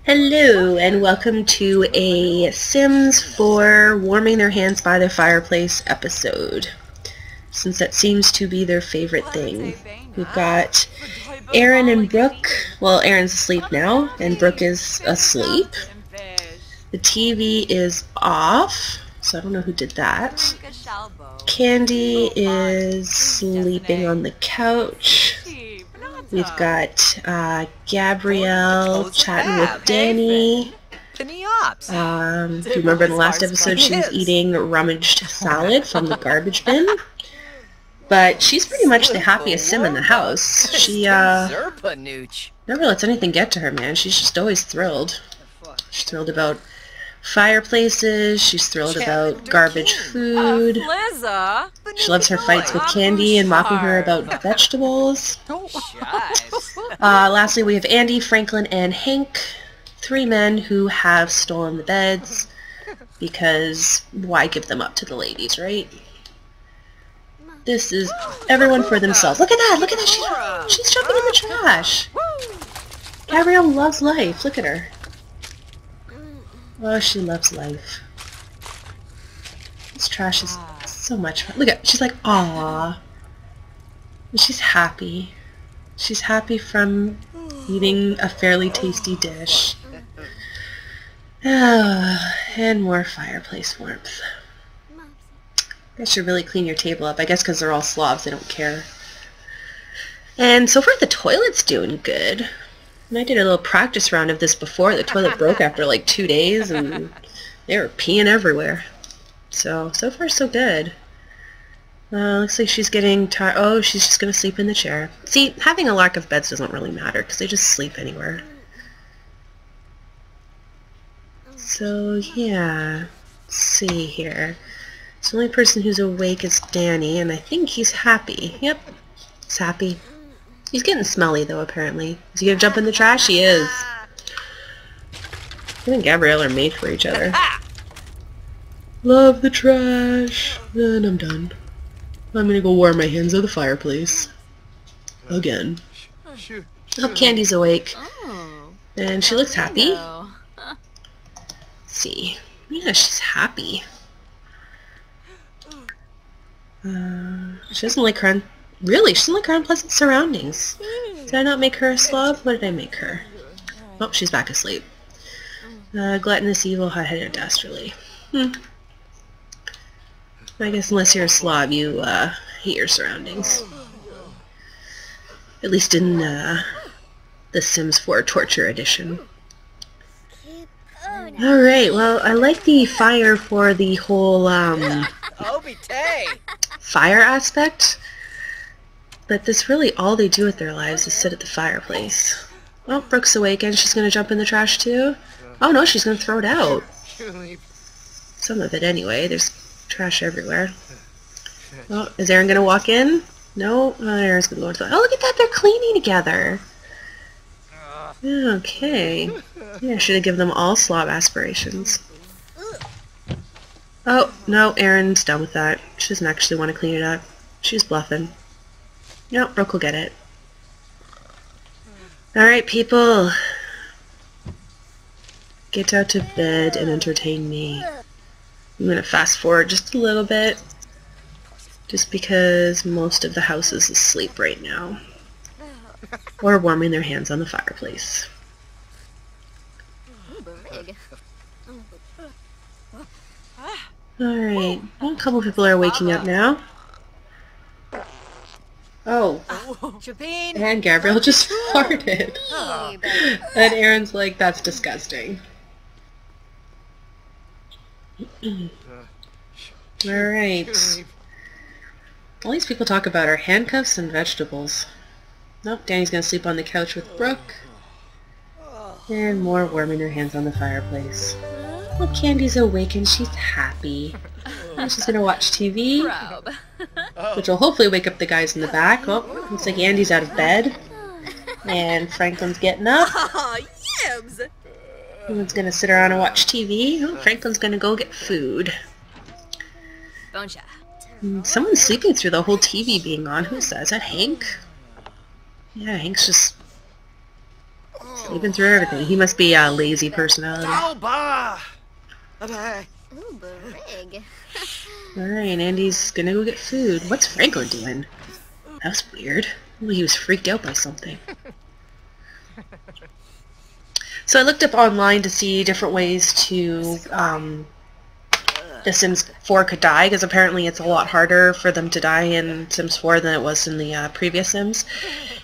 Hello and welcome to a Sims 4 warming their hands by the fireplace episode, since that seems to be their favorite thing. We've got Aaron and Brooke. Well, Aaron's asleep now and Brooke is asleep. The TV is off, so I don't know who did that. Candy is sleeping on the couch. We've got Gabrielle chatting with Danny. If you remember in the last episode, she was eating rummaged salad from the garbage bin. But she's pretty much the happiest sim in the house. She never lets anything get to her, man. She's just always thrilled. She's thrilled about fireplaces. She's thrilled about garbage food. She loves her fights with Candy and mocking her about vegetables. Lastly, we have Andy, Franklin, and Hank. 3 men who have stolen the beds, because why give them up to the ladies, right? This is everyone for themselves. Look at that! Look at that! She's jumping in the trash! Gabrielle loves life. Look at her. Oh, she loves life. This trash is so much fun. Look at, she's like, aww. And she's happy. She's happy from eating a fairly tasty dish. And more fireplace warmth. I should really clean your table up. I guess because they're all slobs, they don't care. And so far the toilet's doing good. And I did a little practice round of this before. The toilet broke after like 2 days and they were peeing everywhere. So far so good. Looks like she's getting tired. Oh, she's just going to sleep in the chair. See, having a lack of beds doesn't really matter because they just sleep anywhere. So yeah, let's see here. So the only person who's awake is Danny, and I think he's happy. Yep, he's happy. He's getting smelly, though, apparently. Is he gonna jump in the trash? He is. Him and Gabrielle are made for each other. Love the trash. And I'm done. I'm gonna go warm my hands at the fireplace. Again. Oh, Candy's awake. And she looks happy. Let's see. Yeah, she's happy. She doesn't like her Really? She doesn't like her unpleasant surroundings. Did I not make her a slob? What did I make her? Oh, she's back asleep. Gluttonous, evil, hot-headed, dastardly. I guess unless you're a slob, you hate your surroundings. At least in the Sims 4 Torture Edition. Alright, well, I like the fire for the whole fire aspect. But that's really all they do with their lives is sit at the fireplace. Oh, Brooke's awake and she's going to jump in the trash too? Oh no, she's going to throw it out. Some of it anyway. There's trash everywhere. Oh, is Aaron going to walk in? No? Oh, Aaron's going to go into the... Oh, look at that! They're cleaning together! Okay. Yeah, I should have given them all slob aspirations. Oh, no, Aaron's done with that. She doesn't actually want to clean it up. She's bluffing. Nope, Brooke will get it. Alright, people. Get out to bed and entertain me. I'm going to fast forward just a little bit. Just because most of the house is asleep right now. Or warming their hands on the fireplace. Alright, well, a couple people are waking up now. Oh, and Gabrielle just farted. And Aaron's like, that's disgusting. Alright. All these people talk about are handcuffs and vegetables. Nope, Danny's gonna sleep on the couch with Brooke. And more warming her hands on the fireplace. Well, Candy's awake and she's happy. And she's gonna watch TV. Which will hopefully wake up the guys in the back. Oh, looks like Andy's out of bed. And Franklin's getting up. Someone's gonna sit around and watch TV. Oh, Franklin's gonna go get food. Someone's sleeping through the whole TV being on. Who's that? Is that Hank? Yeah, Hank's just Sleeping through everything. He must be a lazy personality. Alright, Andy's gonna go get food. What's Franklin doing? That was weird. Well, he was freaked out by something. So I looked up online to see different ways to the Sims 4 could die, because apparently it's a lot harder for them to die in Sims 4 than it was in the previous Sims.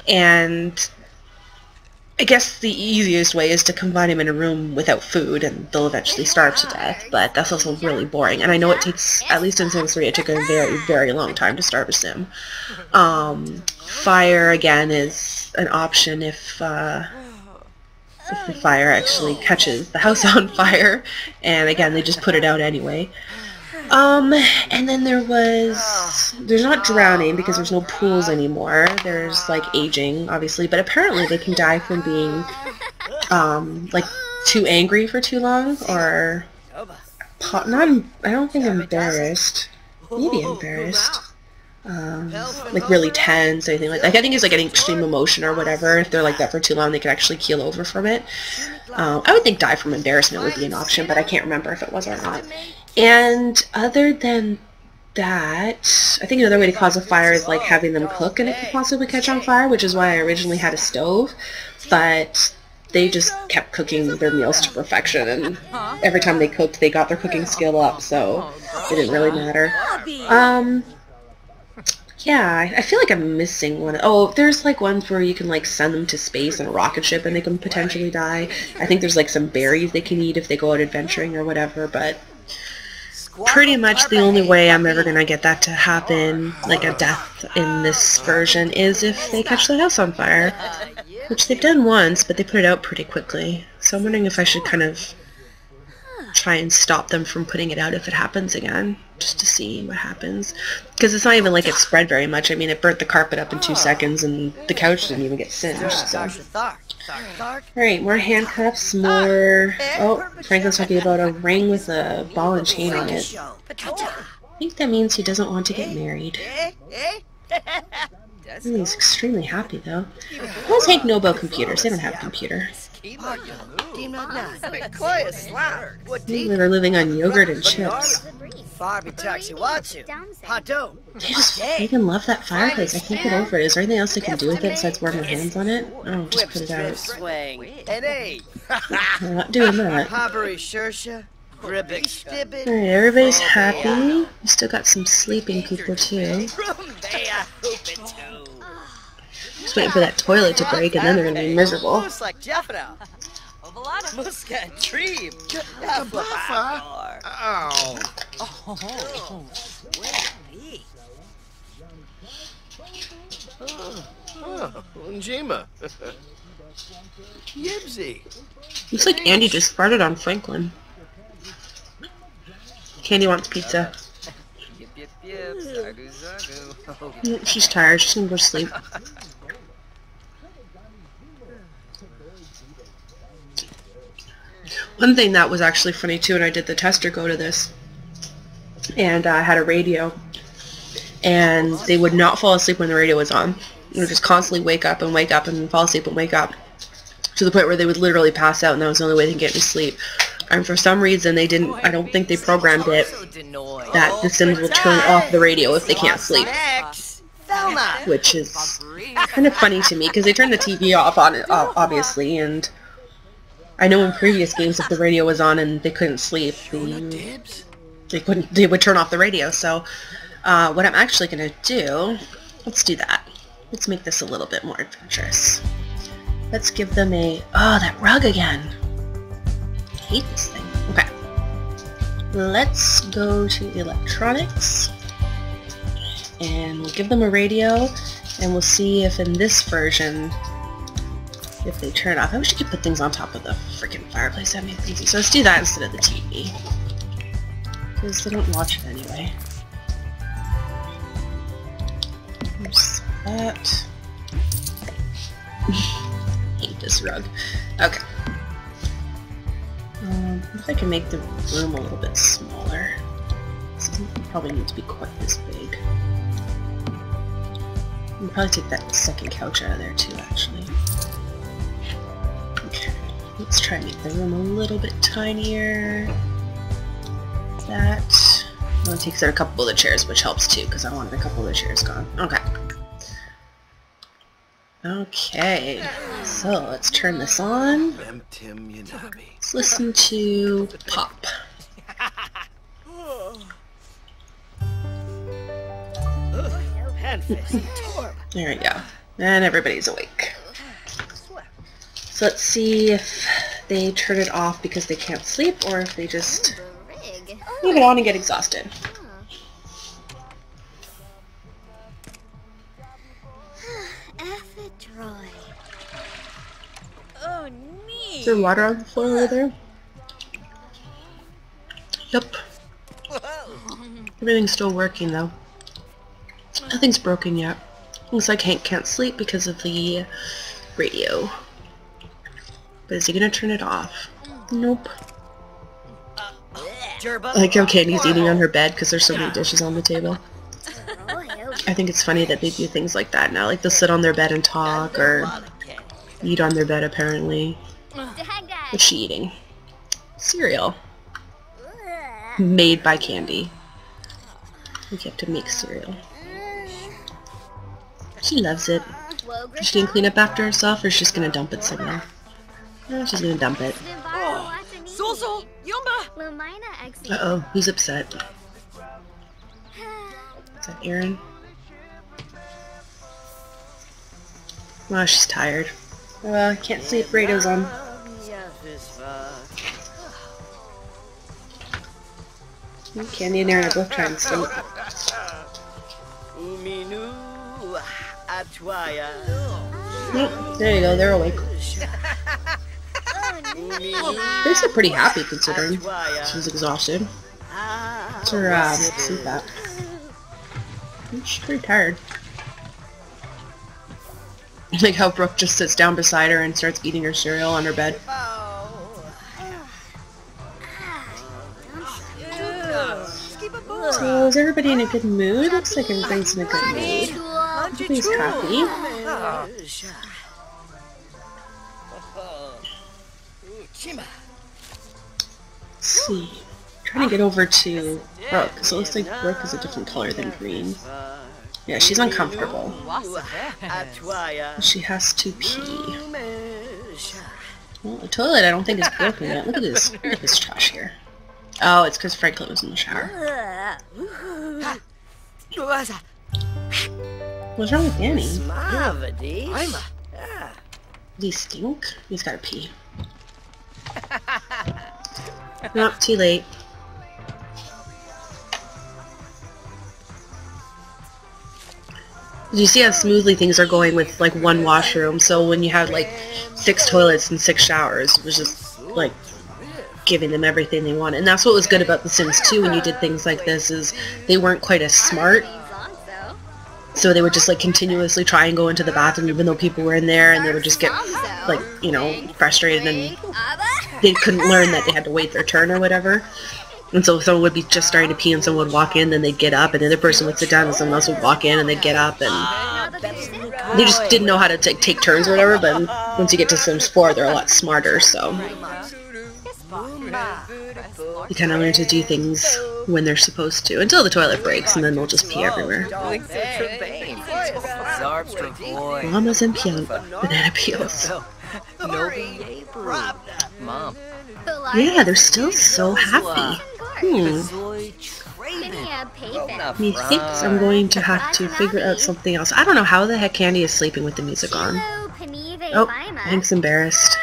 And I guess the easiest way is to confine them in a room without food, and they'll eventually starve to death, but that's also really boring. And I know it takes, at least in Sims 3, it took a very, very long time to starve a Sim. Fire, again, is an option if the fire actually catches the house on fire, and again, they just put it out anyway. And then there's not drowning because there's no pools anymore. There's like aging, obviously, but apparently they can die from being like too angry for too long, or I don't think embarrassed. Maybe embarrassed. Like really tense, anything like that. I think it's like an extreme emotion or whatever. If they're like that for too long, they could actually keel over from it. I would think die from embarrassment would be an option, but I can't remember if it was or not. And other than that, I think another way to cause a fire is like having them cook and it could possibly catch on fire, which is why I originally had a stove, but they just kept cooking their meals to perfection, and every time they cooked, they got their cooking skill up, so it didn't really matter. Yeah, I feel like I'm missing one. Oh, there's like ones where you can like send them to space in a rocket ship and they can potentially die. I think there's like some berries they can eat if they go out adventuring or whatever, but pretty much the only way I'm ever going to get that to happen, like a death in this version, is if they catch the house on fire, which they've done once, but they put it out pretty quickly. So I'm wondering if I should kind of try and stop them from putting it out if it happens again, just to see what happens. Because it's not even like it spread very much. I mean, it burnt the carpet up in 2 seconds, and the couch didn't even get singed, so. Alright, more handcuffs, more... Oh, Franklin's talking about a ring with a ball and chain on it. I think that means he doesn't want to get married. He's extremely happy, though. What does Hank know about computers? They don't have a computer. They're living on yogurt and chips. They just freaking love that fireplace. I can't get over it. Is there anything else they can do with it besides warm their hands on it? Oh, just put it out. I'm not doing that. Alright, everybody's happy. We still got some sleeping people, too. Just waiting for that toilet to break, and then they're going to be miserable. Njima. Yibsy. Looks like Andy just farted on Franklin. Candy wants pizza. She's tired. She's gonna go to sleep. One thing that was actually funny too, and I did the tester go to this, and I had a radio, and they would not fall asleep when the radio was on. They would just constantly wake up and fall asleep and wake up, to the point where they would literally pass out, and that was the only way they could get to sleep. And for some reason they didn't, I don't think they programmed it, that the Sims will turn off the radio if they can't sleep. Which is kind of funny to me, because they turned the TV off on it, obviously, and I know in previous games if the radio was on and they couldn't sleep, they would turn off the radio. So what I'm actually going to do, let's do that. Let's make this a little bit more adventurous. Let's give them a... Oh, that rug again! I hate this thing. Okay. Let's go to electronics. And we'll give them a radio, and we'll see if in this version, if they turn it off. I wish you could put things on top of the freaking fireplace. That'd make it easy. So let's do that instead of the TV. Because they don't watch it anyway. There's that. Hate this rug. Okay. If I can make the room a little bit smaller. This doesn't probably need to be quite this big. I'll probably take that second couch out of there too, actually. Let's try and make the room a little bit tinier. That. Well, it takes out a couple of the chairs, which helps too, because I wanted a couple of the chairs gone. Okay. Okay, so let's turn this on. Let's listen to Pop. There we go. And everybody's awake. So let's see if they turn it off because they can't sleep, or if they just leave it on and get exhausted. Is there water on the floor over there? Yep. Everything's still working though. Nothing's broken yet. Looks like Hank can't sleep because of the radio. But is he gonna turn it off? Nope. I like how Candy's eating on her bed because there's so many dishes on the table. I think it's funny that they do things like that now. Like they'll sit on their bed and talk, or eat on their bed apparently. What's she eating? Cereal. Made by Candy. You have to make cereal. She loves it. Is she gonna clean up after herself, or is she just gonna dump it somewhere? No, she's gonna dump it. Uh-oh, who's upset? Is that Aaron? Well, she's tired. I can't sleep, radio's on. Candy and Aaron are both trying to sleep. Yep, there you go, they're awake. They're still pretty happy considering she's exhausted. What's her sleep at? She's pretty tired. Like how Brooke just sits down beside her and starts eating her cereal on her bed. So is everybody in a good mood? Looks like everybody's in a good mood. Everybody's happy. Let's see. I'm trying to get over to Brooke, because it looks like Brooke is a different color than green. Yeah, she's uncomfortable. She has to pee. Well, the toilet I don't think is broken yet. Look at this trash here. Oh, it's because Franklin was in the shower. What's wrong with Danny? Does he stink? He's gotta pee. Nope, too late. You see how smoothly things are going with like one washroom, so when you had like 6 toilets and 6 showers, it was just like giving them everything they wanted. And that's what was good about The Sims 2 when you did things like this, is they weren't quite as smart. So they would just like continuously try and go into the bathroom even though people were in there, and they would just get like, you know, frustrated, and they couldn't learn that they had to wait their turn or whatever. And so someone would be just starting to pee and someone would walk in, then they'd get up, and the other person would sit down and someone else would walk in and they'd get up, and they just didn't know how to take turns or whatever. But once you get to Sims 4, they're a lot smarter, so you kind of learn to do things when they're supposed to, until the toilet breaks, and then they'll just pee everywhere. Llamas and banana peels. Yeah, they're still so happy. Methinks I'm going to have to figure out something else. I don't know how the heck Candy is sleeping with the music on. Oh, Hank's embarrassed.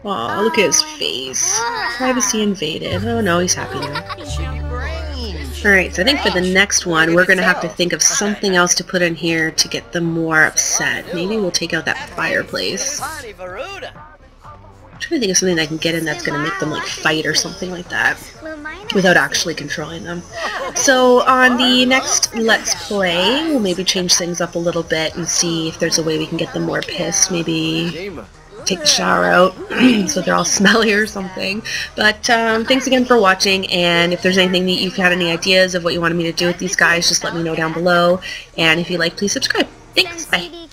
Aw, look at his face. Privacy invaded. Oh no, he's happy now. Alright, so I think for the next one, we're going to have to think of something else to put in here to get them more upset. Maybe we'll take out that fireplace. I'm trying to think of something I can get in that's going to make them like fight or something like that without actually controlling them. So on the next Let's Play, we'll maybe change things up a little bit and see if there's a way we can get them more pissed. Maybe take the shower out so they're all smelly or something. But thanks again for watching, and if there's anything that you've had any ideas of what you wanted me to do with these guys, just let me know down below. And if you like, please subscribe. Thanks, bye.